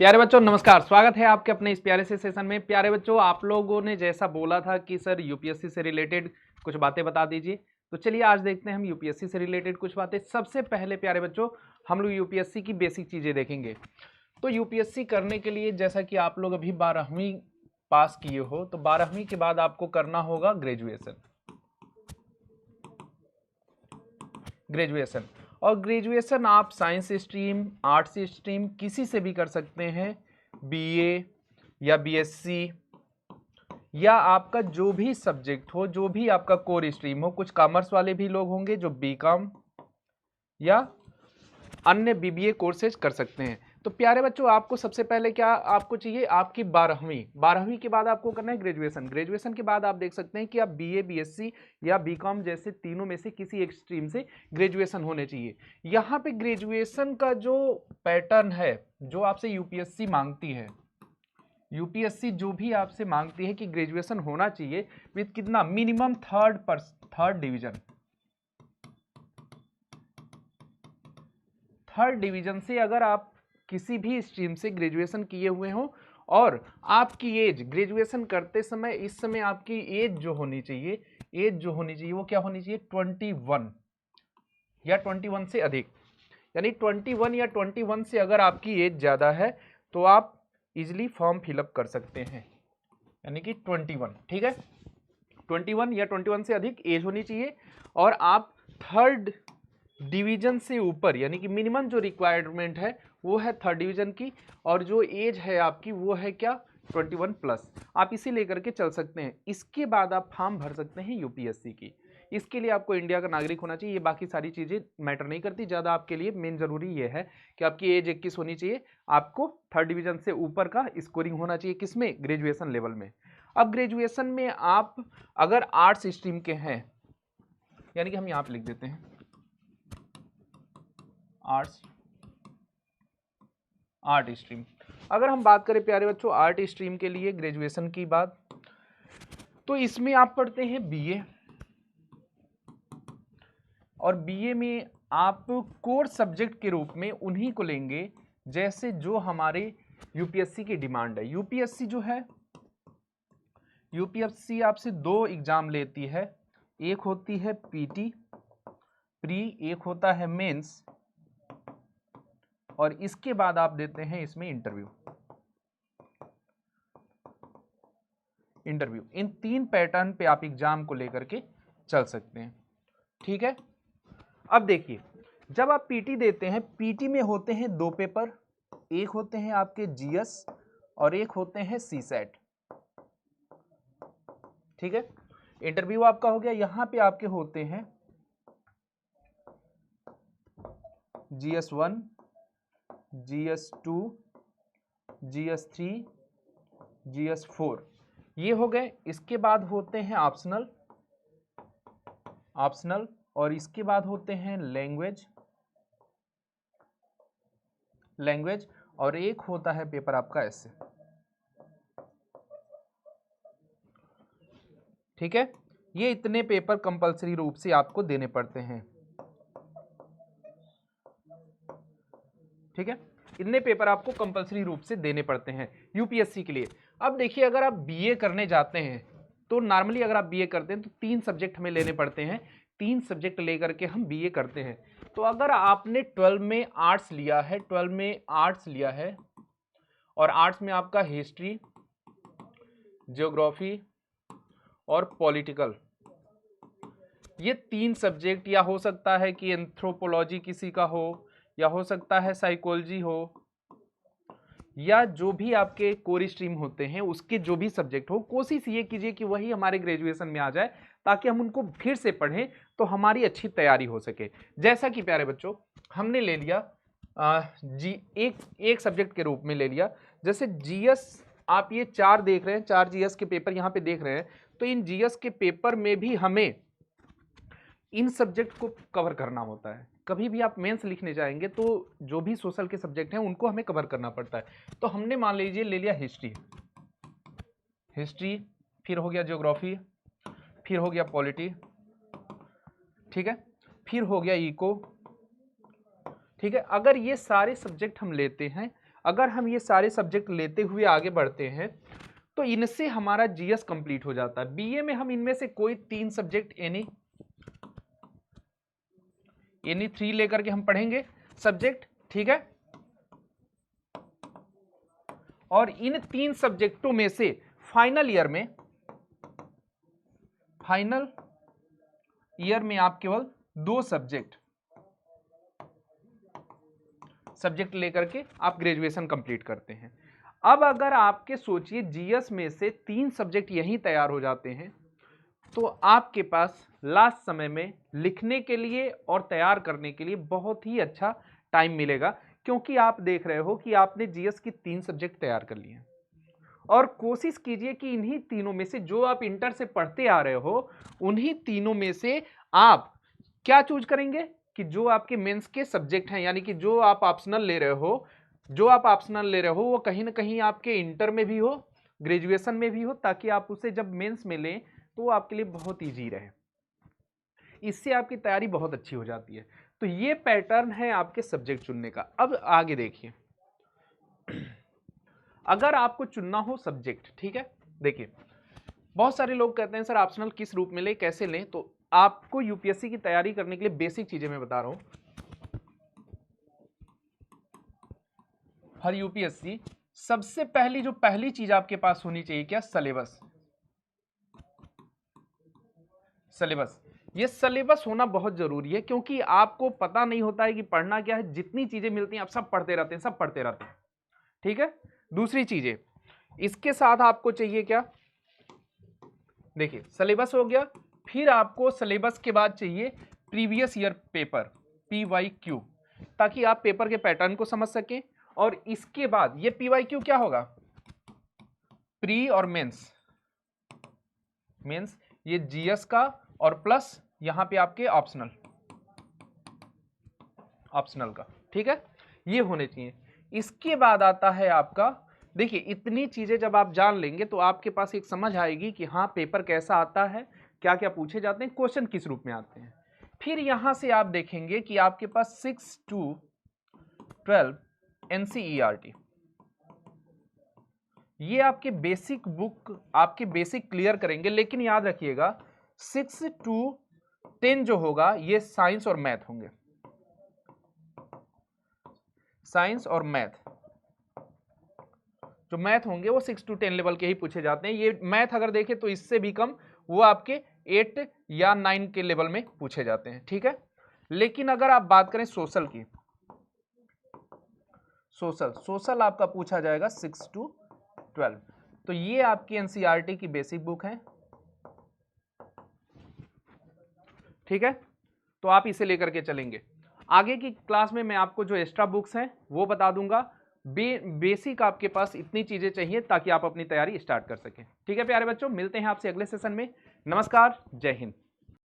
प्यारे बच्चों नमस्कार, स्वागत है आपके अपने इस प्यारे से सेशन में। प्यारे बच्चों, आप लोगों ने जैसा बोला था कि सर यूपीएससी से रिलेटेड कुछ बातें बता दीजिए, तो चलिए आज देखते हैं हम यूपीएससी से रिलेटेड कुछ बातें। सबसे पहले प्यारे बच्चों, हम लोग यूपीएससी की बेसिक चीजें देखेंगे। तो यूपीएससी करने के लिए जैसा कि आप लोग अभी 12वीं पास किए हो, तो 12वीं के बाद आपको करना होगा ग्रेजुएशन। और ग्रेजुएशन आप साइंस स्ट्रीम, आर्ट्स स्ट्रीम किसी से भी कर सकते हैं, बीए या बीएससी या आपका जो भी सब्जेक्ट हो, जो भी आपका कोर स्ट्रीम हो। कुछ कॉमर्स वाले भी लोग होंगे जो बीकॉम या अन्य बीबीए कोर्सेज कर सकते हैं। तो प्यारे बच्चों, आपको सबसे पहले क्या आपको चाहिए, आपकी 12वीं के बाद आपको करना है ग्रेजुएशन के बाद आप देख सकते हैं कि आप बीए, बीएससी या बीकॉम जैसे तीनों में से किसी एक स्ट्रीम से ग्रेजुएशन होने चाहिए। यहाँ पे ग्रेजुएशन का जो पैटर्न है, जो आपसे यूपीएससी मांगती है, यूपीएससी जो भी आपसे मांगती है कि ग्रेजुएशन होना चाहिए विद कितना, मिनिमम थर्ड डिवीजन से अगर आप किसी भी स्ट्रीम से ग्रेजुएशन किए हुए हो और आपकी एज ग्रेजुएशन करते समय, इस समय आपकी एज जो होनी चाहिए, वो क्या होनी चाहिए, 21 या 21 से अधिक। यानी 21 या 21 से अगर आपकी एज ज्यादा है तो आप इजिली फॉर्म फिलअप कर सकते हैं, यानी कि 21। ठीक है, 21 या 21 से अधिक एज होनी चाहिए और आप थर्ड डिवीजन से ऊपर, यानी कि मिनिमम जो रिक्वायरमेंट है वो है थर्ड डिवीजन की, और जो एज है आपकी वो है क्या, 21 प्लस। आप इसी लेकर के चल सकते हैं। इसके बाद आप फॉर्म भर सकते हैं यूपीएससी की। इसके लिए आपको इंडिया का नागरिक होना चाहिए। ये बाकी सारी चीजें मैटर नहीं करती ज़्यादा, आपके लिए मेन जरूरी ये है कि आपकी एज 21 होनी चाहिए, आपको थर्ड डिवीजन से ऊपर का स्कोरिंग होना चाहिए, किसमें, ग्रेजुएशन लेवल में। अब ग्रेजुएशन में आप अगर आर्ट्स स्ट्रीम के हैं, यानी कि हम यहाँ पे लिख देते हैं आर्ट स्ट्रीम। अगर हम बात करें प्यारे बच्चों आर्ट स्ट्रीम के लिए ग्रेजुएशन की बात, तो इसमें आप पढ़ते हैं बीए, और बीए में आप कोर सब्जेक्ट के रूप में उन्हीं को लेंगे जैसे जो हमारे यूपीएससी की डिमांड है। यूपीएससी आपसे दो एग्जाम लेती है, एक होती है पीटी प्री, एक होता है मेंस, और इसके बाद आप देते हैं इसमें इंटरव्यू। इन तीन पैटर्न पे आप एग्जाम को लेकर के चल सकते हैं। ठीक है, अब देखिए, जब आप पीटी देते हैं, पीटी में होते हैं दो पेपर, एक होते हैं आपके जीएस और एक होते हैं सीसेट। ठीक है, इंटरव्यू आपका हो गया। यहां पे आपके होते हैं GS1, GS2, GS3, GS4, ये हो गए। इसके बाद होते हैं ऑप्शनल, और इसके बाद होते हैं लैंग्वेज, और एक होता है पेपर आपका ऐसे। ठीक है, ये इतने पेपर कंपलसरी रूप से आपको देने पड़ते हैं। ठीक है, इतने पेपर आपको कंपलसरी रूप से देने पड़ते हैं यूपीएससी के लिए। अब देखिए, अगर आप बीए करने जाते हैं तो नॉर्मली अगर आप बीए करते हैं तो 3 सब्जेक्ट हमें लेने पड़ते हैं, 3 सब्जेक्ट लेकर के हम बीए करते हैं। तो अगर आपने 12 में आर्ट्स लिया है, और आर्ट्स में आपका हिस्ट्री, ज्योग्राफी और पॉलिटिकल, ये 3 सब्जेक्ट, या हो सकता है कि एंथ्रोपोलॉजी किसी का हो, या हो सकता है साइकोलॉजी हो, या जो भी आपके कोर स्ट्रीम होते हैं उसके जो भी सब्जेक्ट हो, कोशिश ये कीजिए कि वही हमारे ग्रेजुएशन में आ जाए, ताकि हम उनको फिर से पढ़ें तो हमारी अच्छी तैयारी हो सके। जैसा कि प्यारे बच्चों हमने ले लिया एक सब्जेक्ट के रूप में ले लिया, जैसे जीएस, आप ये 4 देख रहे हैं, 4 जीएस के पेपर यहाँ पे देख रहे हैं। तो इन जीएस के पेपर में भी हमें इन सब्जेक्ट को कवर करना होता है। कभी भी आप मेंस लिखने जाएंगे तो जो भी सोशल के सब्जेक्ट हैं उनको हमें कवर करना पड़ता है। तो हमने मान लीजिए ले लिया हिस्ट्री, फिर हो गया ज्योग्राफी, फिर हो गया पॉलिटी, ठीक है, फिर हो गया इको। ठीक है, अगर ये सारे सब्जेक्ट हम लेते हैं, अगर हम ये सारे सब्जेक्ट लेते हुए आगे बढ़ते हैं तो इनसे हमारा जीएस कंप्लीट हो जाता है। बीए में हम इनमें से कोई 3 सब्जेक्ट एनी 3 लेकर के हम पढ़ेंगे सब्जेक्ट, ठीक है। और इन 3 सब्जेक्टों में से फाइनल ईयर में आप केवल 2 सब्जेक्ट लेकर के आप ग्रेजुएशन कंप्लीट करते हैं। अब अगर आपके सोचिए जीएस में से 3 सब्जेक्ट यहीं तैयार हो जाते हैं तो आपके पास लास्ट समय में लिखने के लिए और तैयार करने के लिए बहुत ही अच्छा टाइम मिलेगा, क्योंकि आप देख रहे हो कि आपने जीएस की 3 सब्जेक्ट तैयार कर लिए हैं। और कोशिश कीजिए कि इन्हीं तीनों में से जो आप इंटर से पढ़ते आ रहे हो उन्हीं तीनों में से आप क्या चूज करेंगे कि जो आपके मेंस के सब्जेक्ट हैं, यानी कि जो आप ऑप्शनल ले रहे हो वो कहीं ना कहीं आपके इंटर में भी हो, ग्रेजुएशन में भी हो, ताकि आप उसे जब मेंस में लें तो वो आपके लिए बहुत ईजी रहे। इससे आपकी तैयारी बहुत अच्छी हो जाती है। तो ये पैटर्न है आपके सब्जेक्ट चुनने का। अब आगे देखिए, अगर आपको चुनना हो सब्जेक्ट, ठीक है, देखिए बहुत सारे लोग कहते हैं सर ऑप्शनल किस रूप में ले, कैसे लें। तो आपको यूपीएससी की तैयारी करने के लिए बेसिक चीजें मैं बता रहा हूं। हर यूपीएससी सबसे पहली चीज आपके पास होनी चाहिए क्या, सिलेबस। ये सिलेबस होना बहुत जरूरी है, क्योंकि आपको पता नहीं होता है कि पढ़ना क्या है। जितनी चीजें मिलती हैं आप सब पढ़ते रहते हैं, ठीक है। दूसरी चीजें इसके साथ आपको चाहिए क्या, देखिए सिलेबस हो गया, फिर आपको सिलेबस के बाद चाहिए प्रीवियस ईयर पेपर PYQ, ताकि आप पेपर के पैटर्न को समझ सकें। और इसके बाद ये PYQ क्या होगा, प्री और मेंस ये जीएस का और प्लस यहां पे आपके ऑप्शनल का, ठीक है, ये होने चाहिए। इसके बाद आता है आपका, देखिए इतनी चीजें जब आप जान लेंगे तो आपके पास एक समझ आएगी कि हाँ पेपर कैसा आता है, क्या क्या पूछे जाते हैं, क्वेश्चन किस रूप में आते हैं। फिर यहां से आप देखेंगे कि आपके पास 6 to 12 NCERT, ये आपके बेसिक बुक, आपके बेसिक क्लियर करेंगे। लेकिन याद रखिएगा 6 to 10 जो होगा ये साइंस और मैथ होंगे, जो मैथ होंगे वो 6 to 10 लेवल के ही पूछे जाते हैं। ये मैथ अगर देखें तो इससे भी कम वो आपके 8 या 9 के लेवल में पूछे जाते हैं, ठीक है। लेकिन अगर आप बात करें सोशल की, सोशल आपका पूछा जाएगा 6 to 12। तो ये आपकी एनसीईआरटी की बेसिक बुक है, ठीक है। तो आप इसे लेकर के चलेंगे। आगे की क्लास में मैं आपको जो एक्स्ट्रा बुक्स हैं वो बता दूंगा। बेसिक आपके पास इतनी चीजें चाहिए ताकि आप अपनी तैयारी स्टार्ट कर सकें, ठीक है प्यारे बच्चों। मिलते हैं आपसे अगले सेशन में। नमस्कार, जय हिंद।